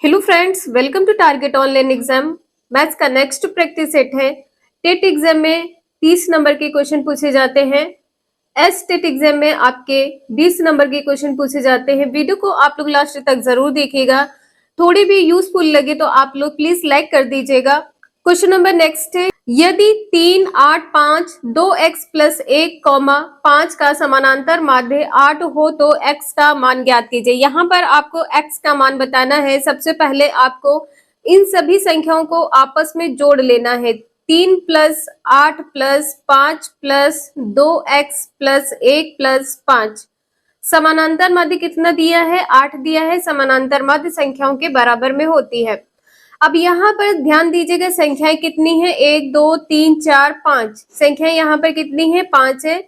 Hello friends, welcome to target online exam. Maths का next practice set है। TET exam में 30 number के question पूछे जाते हैं। एस टेट एग्जाम में आपके 20 नंबर के क्वेश्चन पूछे जाते हैं। वीडियो को आप लोग लास्ट तक जरूर देखिएगा। थोड़ी भी यूजफुल लगे तो आप लोग प्लीज लाइक कर दीजिएगा। क्वेश्चन नंबर नेक्स्ट है, यदि 3, 8, 5, 2x प्लस 1, 5 का समानांतर माध्य 8 हो तो x का मान ज्ञात कीजिए। यहाँ पर आपको x का मान बताना है। सबसे पहले आपको इन सभी संख्याओं को आपस में जोड़ लेना है। 3 plus 8 plus 5 plus 2x plus 1 plus 5। समानांतर माध्य कितना दिया है? 8 दिया है। समानांतर माध्य संख्याओं के बराबर में होती है। अब यहाँ पर ध्यान दीजिएगा, संख्याएं कितनी है? 1 2 3 4 5। संख्याएं यहाँ पर कितनी है? 5 है।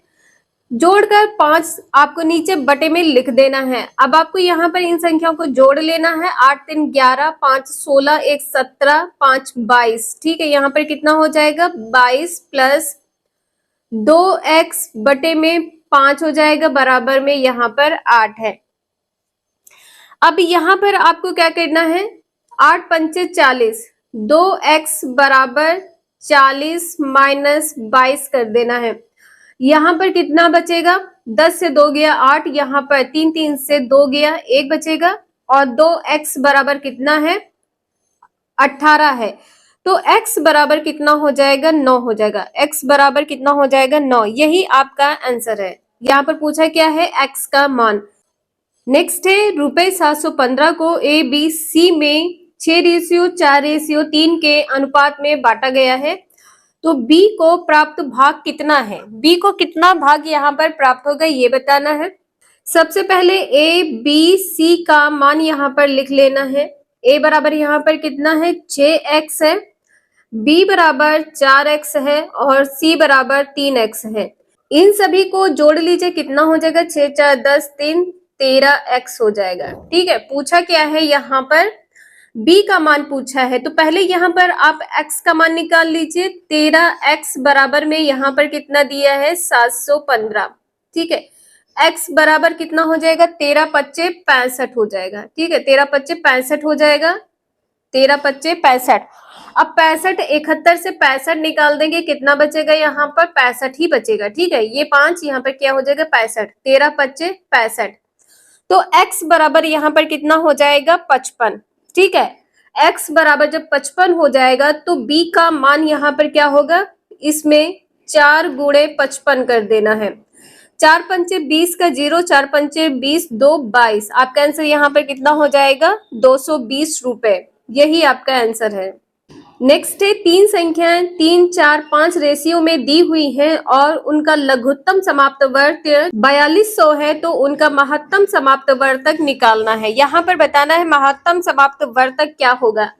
जोड़कर 5 आपको नीचे बटे में लिख देना है। अब आपको यहाँ पर इन संख्याओं को जोड़ लेना है। 8 3 11, 5 16, 1 17, 5 22। ठीक है, यहाँ पर कितना हो जाएगा? 22 प्लस 2x बटे में 5 हो जाएगा, बराबर में यहाँ पर 8 है। अब यहाँ पर आपको क्या करना है? 8 पंचे 40, 2x बराबर 40 माइनस 22 कर देना है। यहाँ पर कितना बचेगा? 10 से 2 गया 8, यहाँ पर 3 3 से 2 गया 1 बचेगा, और 2x बराबर कितना है? 18 है। तो x बराबर कितना हो जाएगा? 9 हो जाएगा। x बराबर कितना हो जाएगा? 9। यही आपका आंसर है। यहाँ पर पूछा क्या है? x का मान। नेक्स्ट है, रुपए 715 को ए बी सी में 6:4:3 के अनुपात में बांटा गया है, तो बी को प्राप्त भाग कितना है? बी को कितना भाग यहाँ पर प्राप्त होगा ये बताना है। सबसे पहले ए बी सी का मान यहाँ पर लिख लेना है। ए बराबर यहाँ पर कितना है? 6x है, बी बराबर 4x है, और सी बराबर 3x है। इन सभी को जोड़ लीजिए, कितना हो जाएगा? 6 4 10 3 13x हो जाएगा। ठीक है, पूछा क्या है यहाँ पर? b का मान पूछा है, तो पहले यहाँ पर आप x का मान निकाल लीजिए। 13x बराबर में यहाँ पर कितना दिया है? 715। ठीक है, x बराबर कितना हो जाएगा? 13 पच्चे 65 हो जाएगा। ठीक है, 13 पच्चे 65 हो जाएगा। 13 पच्चे 65। अब 65 71 से 65 निकाल देंगे, कितना बचेगा? यहाँ पर 65 ही बचेगा। ठीक है, ये 5 यहाँ पर क्या हो जाएगा? 65। 13 पच्चे 65, तो x बराबर यहाँ पर कितना हो जाएगा? 55। ठीक है, x बराबर जब 55 हो जाएगा तो b का मान यहाँ पर क्या होगा? इसमें 4 गुणे 55 कर देना है। 4 पंचे 20 का 0, 4 पंचे 20, 2 22। आपका आंसर यहाँ पर कितना हो जाएगा? 220 रुपए। यही आपका आंसर है। नेक्स्ट है, 3 संख्याएं 3 4 5 रेशियो में दी हुई हैं और उनका लघुत्तम समाप्त वर्त 4200 है, तो उनका महत्तम समाप्त वर्तक निकालना है। यहाँ पर बताना है महत्तम समाप्त वर्तक क्या होगा।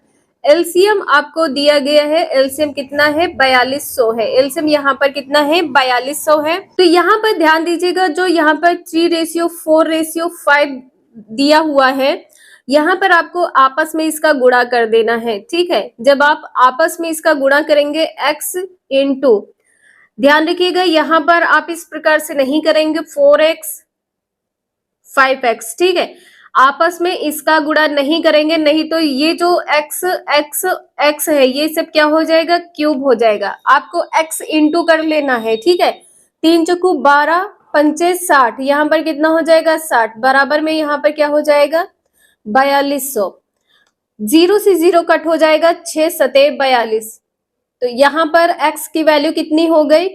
एलसीएम आपको दिया गया है। एलसीएम कितना है? 4200 है। एलसीएम यहाँ पर कितना है? 4200 है। तो यहाँ पर ध्यान दीजिएगा, जो यहाँ पर 3:4:5 दिया हुआ है, यहाँ पर आपको आपस में इसका गुणा कर देना है। ठीक है, जब आप आपस में इसका गुणा करेंगे x इंटू, ध्यान रखिएगा यहाँ पर आप इस प्रकार से नहीं करेंगे 4x 5x। ठीक है, आपस में इसका गुणा नहीं करेंगे, नहीं तो ये जो x x x है ये सब क्या हो जाएगा? क्यूब हो जाएगा। आपको x इंटू कर लेना है। ठीक है, 3 चौकू 12 पंचे 60, यहाँ पर कितना हो जाएगा? 60, बराबर में यहाँ पर क्या हो जाएगा? 4200। 0 से 0 कट हो जाएगा, 6 सते 42। तो यहाँ पर x की वैल्यू कितनी हो गई?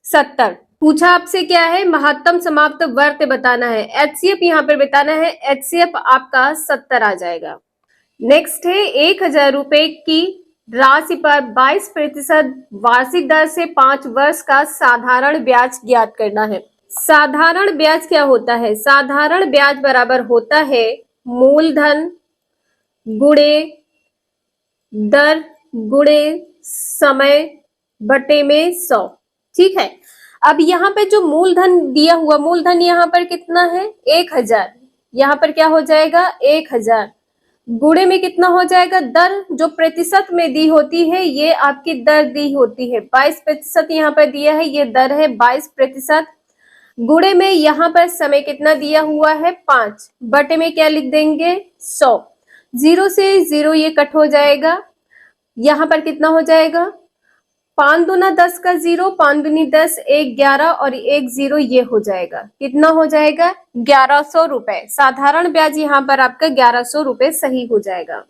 70। पूछा आपसे क्या है? महत्तम समाप्त वर्त बताना है। एचसीएफ यहाँ पर बताना है। एचसीएफ आपका 70 आ जाएगा। नेक्स्ट है, 1000 रुपए की राशि पर 22% वार्षिक दर से 5 वर्ष का साधारण ब्याज ज्ञात करना है। साधारण ब्याज क्या होता है? साधारण ब्याज बराबर होता है मूलधन गुणे दर गुणे समय बटे में 100। ठीक है, अब यहाँ पे जो मूलधन दिया हुआ, मूलधन यहाँ पर कितना है? 1000। यहाँ पर क्या हो जाएगा? 1000 गुणे में कितना हो जाएगा? दर जो प्रतिशत में दी होती है, ये आपकी दर दी होती है। 22% यहाँ पर दिया है, ये दर है 22%। गुणे में यहाँ पर समय कितना दिया हुआ है? 5, बटे में क्या लिख देंगे? 100। 0 से 0 ये कट हो जाएगा, यहाँ पर कितना हो जाएगा, 5 दूना 10 का 0, 5 दूनी 10, 1 11 और 1 0 ये हो जाएगा, कितना हो जाएगा, 1100 रुपए। साधारण ब्याज यहाँ पर आपका 1100 रुपए सही हो जाएगा।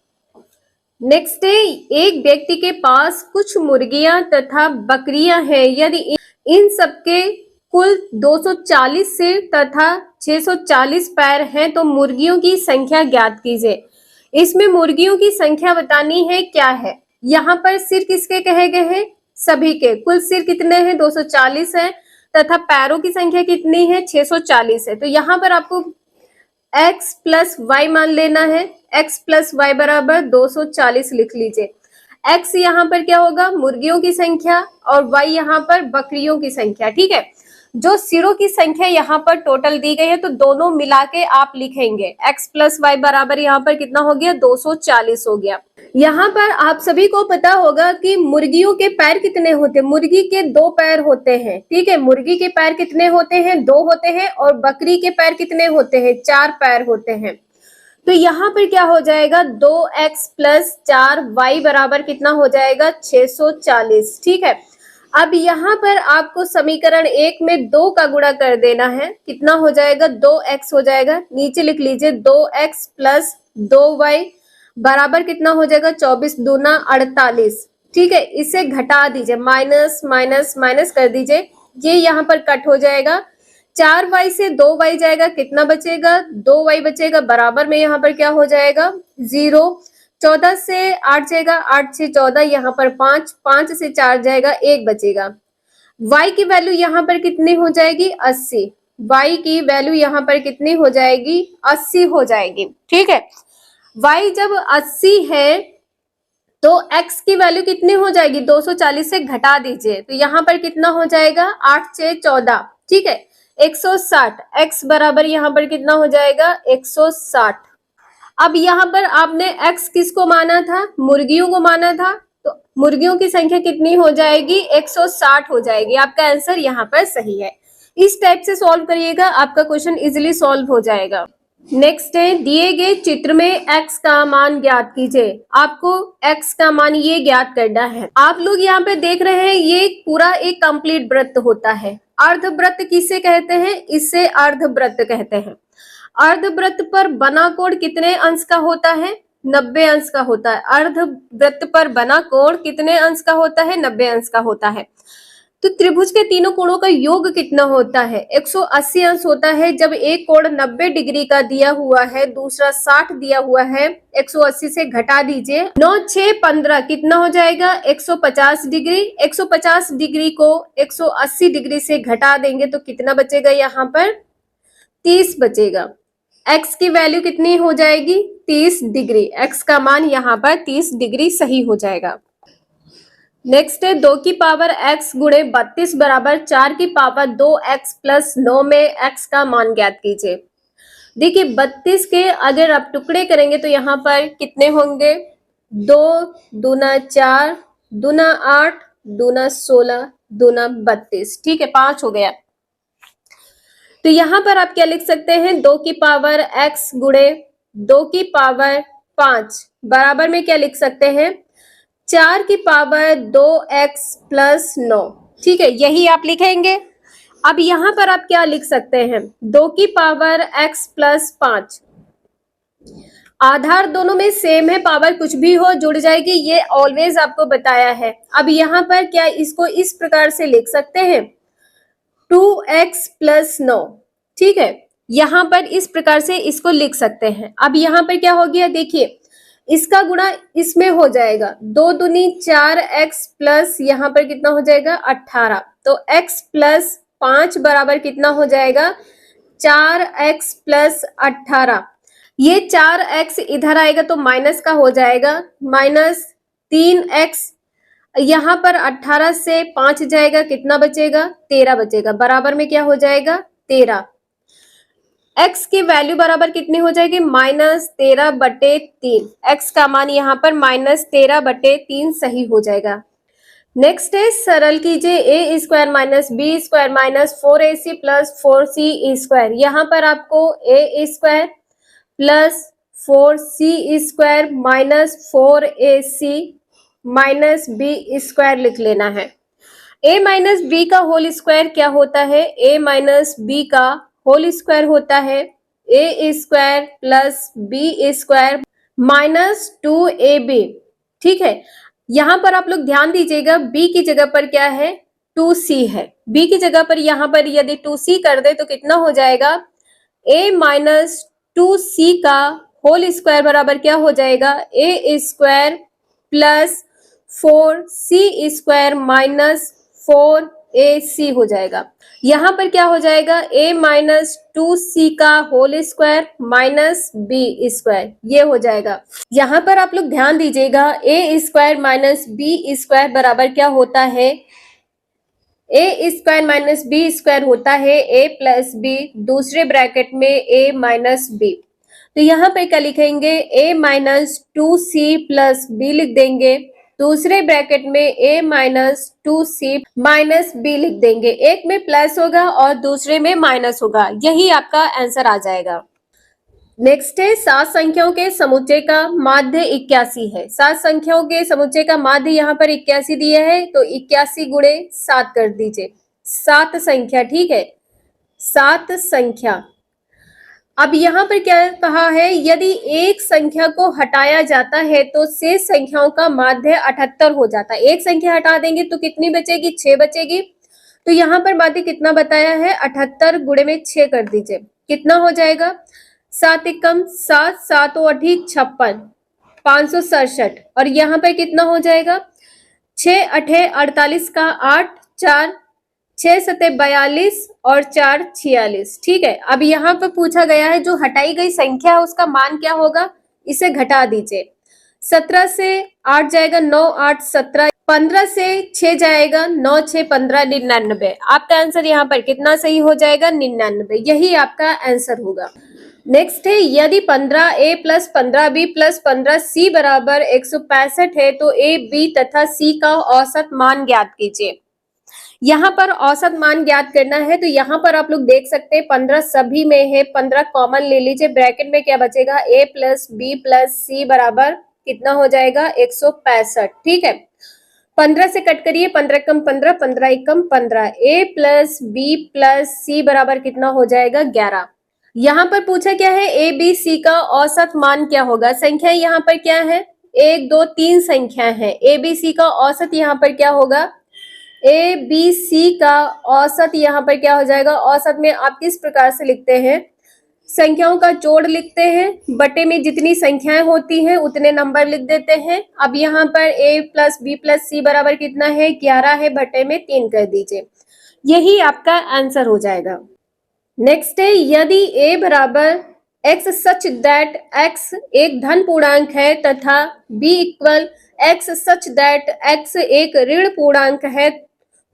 नेक्स्ट है, एक व्यक्ति के पास कुछ मुर्गियां तथा बकरियां हैं, यदि इन सबके कुल 240 सिर तथा 640 पैर हैं तो मुर्गियों की संख्या ज्ञात कीजिए। इसमें मुर्गियों की संख्या बतानी है, क्या है, यहाँ पर सिर किसके कहे गए हैं, सभी के। कुल सिर कितने हैं, 240 है, तथा पैरों की संख्या कितनी है, 640 है। तो यहाँ पर आपको x प्लस वाई मान लेना है, x प्लस वाई बराबर 240 लिख लीजिए। x यहाँ पर क्या होगा, मुर्गियों की संख्या, और y यहाँ पर बकरियों की संख्या। ठीक है, जो सिरों की संख्या यहाँ पर टोटल दी गई है तो दोनों मिला के आप लिखेंगे। x प्लस वाई बराबर यहाँ पर कितना हो गया, 240 हो गया। यहाँ पर आप सभी को पता होगा कि मुर्गियों के पैर कितने होते हैं, मुर्गी के 2 पैर होते हैं। ठीक है, मुर्गी के पैर कितने होते हैं, 2 होते हैं, और बकरी के पैर कितने होते हैं, 4 पैर होते हैं। तो यहाँ पर क्या हो जाएगा, 2x प्लस 4y बराबर कितना हो जाएगा, 640। ठीक है, अब यहाँ पर आपको समीकरण 1 में 2 का गुणा कर देना है, कितना हो जाएगा, 2x हो जाएगा। नीचे लिख लीजिए 2x प्लस 2y बराबर कितना हो जाएगा, 24 दूना 48। ठीक है, इसे घटा दीजिए, माइनस माइनस माइनस कर दीजिए, ये यहाँ पर कट हो जाएगा। 4y से 2y जाएगा, कितना बचेगा, 2y बचेगा, बराबर में यहाँ पर क्या हो जाएगा, 0। 14 से 8 जाएगा, 8 से 14, यहाँ पर 5, 5 से 4 जाएगा, 1 बचेगा। y की वैल्यू यहाँ पर कितनी हो जाएगी, 80। y की वैल्यू यहाँ पर कितनी हो जाएगी, 80 हो जाएगी। ठीक है, y जब 80 है तो x की वैल्यू कितनी हो जाएगी, 240 से घटा दीजिए, तो यहाँ पर कितना हो जाएगा, 8 से 14। ठीक है, 160। x बराबर यहाँ पर कितना हो जाएगा, 160। अब यहाँ पर आपने x किसको माना था, मुर्गियों को माना था, तो मुर्गियों की संख्या कितनी हो जाएगी, 160 हो जाएगी। आपका आंसर यहाँ पर सही है। इस टाइप से सॉल्व करिएगा, आपका क्वेश्चन इजिली सॉल्व हो जाएगा। नेक्स्ट है, दिए गए चित्र में x का मान ज्ञात कीजिए। आपको x का मान ये ज्ञात करना है। आप लोग यहाँ पे देख रहे हैं, ये पूरा एक कंप्लीट वृत्त होता है। अर्धवृत्त किसे कहते हैं, इससे अर्धवृत्त कहते हैं। अर्धवृत्त पर बना कोण कितने अंश का होता है, 90 अंश का होता है। अर्धवृत्त पर बना कोण कितने अंश का होता है, 90 अंश का होता है। तो त्रिभुज के तीनों कोणों का योग कितना होता है, 180 अंश होता है। जब एक कोण 90 डिग्री का दिया हुआ है, दूसरा 60 दिया हुआ है, 180 से घटा दीजिए, 9 6 15 कितना हो जाएगा, 150 डिग्री। 150 डिग्री को 180 डिग्री से घटा देंगे तो कितना बचेगा, यहाँ पर 30 बचेगा। x की वैल्यू कितनी हो जाएगी, 30 डिग्री। x का मान यहाँ पर 30 डिग्री सही हो जाएगा। नेक्स्ट है, 2 की पावर x गुणे 32 बराबर 4 की पावर 2x प्लस 9 में x का मान ज्ञात कीजिए। देखिए 32 के अगर आप टुकड़े करेंगे तो यहाँ पर कितने होंगे, 2 दूना 4 दूना 8 दूना 16 दूना 32। ठीक है, 5 हो गया। तो यहाँ पर आप क्या लिख सकते हैं, 2 की पावर x गुणे 2 की पावर 5 बराबर में क्या लिख सकते हैं, 4 की पावर 2x प्लस 9। ठीक है, यही आप लिखेंगे। अब यहाँ पर आप क्या लिख सकते हैं, 2 की पावर x प्लस 5। आधार दोनों में सेम है, पावर कुछ भी हो जुड़ जाएगी, ये ऑलवेज आपको बताया है। अब यहाँ पर क्या इसको इस प्रकार से लिख सकते हैं, 2x प्लस 9। ठीक है, यहाँ पर इस प्रकार से इसको लिख सकते हैं। अब यहाँ पर क्या हो गया, देखिए इसका गुणा इसमें हो जाएगा, 2 दूनी 4x प्लस यहाँ पर कितना हो जाएगा, 18। तो x प्लस 5 बराबर कितना हो जाएगा, 4x प्लस 18। ये 4x इधर आएगा तो माइनस का हो जाएगा, माइनस 3x। यहाँ पर 18 से 5 जाएगा, कितना बचेगा, 13 बचेगा, बराबर में क्या हो जाएगा, 13। x की वैल्यू बराबर कितनी हो जाएगी, -13/3। x का मान यहाँ पर -13/3 सही हो जाएगा। नेक्स्ट है, सरल कीजिए a square minus B square minus 4ac plus 4c square. यहाँ पर आपको a square plus 4c² minus 4ac minus b² लिख लेना है। a माइनस बी का होल स्क्वायर क्या होता है? a माइनस बी का होल स्क्वायर होता है a² plus b² minus 2ab। ठीक है, यहां पर आप लोग ध्यान दीजिएगा, b की जगह पर क्या है? 2c है। b की जगह पर यहां पर यदि 2c कर दे तो कितना हो जाएगा? a माइनस 2c का होल स्क्वायर बराबर क्या हो जाएगा? a² plus 4c² minus 4ac हो जाएगा। यहां पर क्या हो जाएगा? a माइनस 2c का होल स्क्वायर माइनस b², ये हो जाएगा। यहां पर आप लोग ध्यान दीजिएगा, a² माइनस b² बराबर क्या होता है? a² माइनस b² होता है a प्लस b, दूसरे ब्रैकेट में a माइनस b। तो यहाँ पे क्या लिखेंगे? a minus 2c plus b लिख देंगे, दूसरे ब्रैकेट में a minus 2c minus b लिख देंगे। एक में प्लस होगा और दूसरे में माइनस होगा, यही आपका आंसर आ जाएगा। नेक्स्ट है 7 संख्याओं के समुच्चय का माध्य 81 है। 7 संख्याओं के समुच्चय का माध्य यहाँ पर 81 दिया है, तो 81 गुणे 7 कर दीजिए। 7 संख्या, ठीक है, 7 संख्या। अब यहाँ पर क्या कहा है? यदि एक संख्या को हटाया जाता है तो शेष संख्याओं का माध्य 78 हो जाता है। एक संख्या हटा देंगे तो कितनी बचेगी? 6 बचेगी। तो यहाँ पर माध्य कितना बताया है? 78 गुणे में 6 कर दीजिए, कितना हो जाएगा? 7 एकम 7, 7 8 56, 567। और यहाँ पर कितना हो जाएगा? 6 8 48 का 8, 4 6 7 42 और 4 46। ठीक है, अब यहाँ पर पूछा गया है जो हटाई गई संख्या है उसका मान क्या होगा? इसे घटा दीजिए। 17 से 8 जाएगा 9 8 17, 15 से 6 जाएगा 9 6 15, 99। आपका आंसर यहाँ पर कितना सही हो जाएगा? 99, यही आपका आंसर होगा। नेक्स्ट है, यदि 15a plus 15b plus 15c बराबर 165 है तो a, b तथा c का औसत मान ज्ञात कीजिए। यहाँ पर औसत मान ज्ञात करना है, तो यहाँ पर आप लोग देख सकते हैं 15 सभी में है, 15 कॉमन ले लीजिए। ब्रैकेट में क्या बचेगा? a plus b plus c बराबर कितना हो जाएगा? 165। ठीक है, 15 से कट करिए, 15 कम 15, 15 एकम 15। a plus b plus c बराबर कितना हो जाएगा? 11। यहाँ पर पूछा क्या है? a b c का औसत मान क्या होगा? संख्या यहाँ पर क्या है? 1 2 3 संख्या है। a b c का औसत यहाँ पर क्या होगा? a b c का औसत यहाँ पर क्या हो जाएगा? औसत में आप किस प्रकार से लिखते हैं? संख्याओं का जोड़ लिखते हैं, बटे में जितनी संख्याएं होती हैं उतने नंबर लिख देते हैं। अब यहाँ पर a plus b plus c बराबर कितना है? 11 है, बटे में 3 कर दीजिए, यही आपका आंसर हो जाएगा। नेक्स्ट है, यदि a बराबर x सच दैट x एक धन पूर्णांक है तथा b equal x such that x एक ऋण पूर्णांक है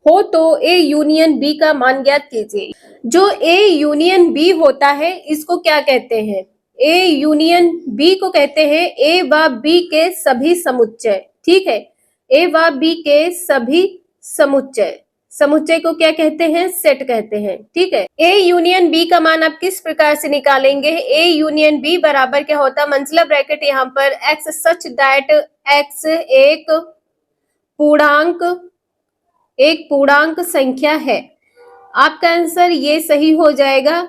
हो तो a यूनियन b का मान ज्ञात कीजिए। जो a यूनियन b होता है इसको क्या कहते हैं? a यूनियन b को कहते हैं a व b के सभी समुच्चय। ठीक है, a व b के सभी समुच्चय, समुच्चय को क्या कहते हैं? सेट कहते हैं। ठीक है, a यूनियन b का मान आप किस प्रकार से निकालेंगे? a यूनियन b बराबर क्या होता है? मंझला ब्रैकेट यहाँ पर x सच दैट x एक पूर्णांक संख्या है। आपका आंसर ये सही हो जाएगा।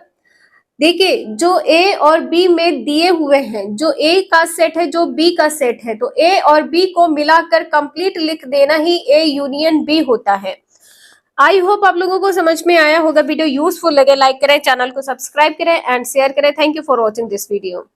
देखिए, जो a और b में दिए हुए हैं, जो a का सेट है, जो b का सेट है, तो a और b को मिलाकर कंप्लीट लिख देना ही a यूनियन b होता है। आई होप आप लोगों को समझ में आया होगा। वीडियो यूजफुल लगे लाइक करें, चैनल को सब्सक्राइब करें एंड शेयर करें। Thank you for watching this video.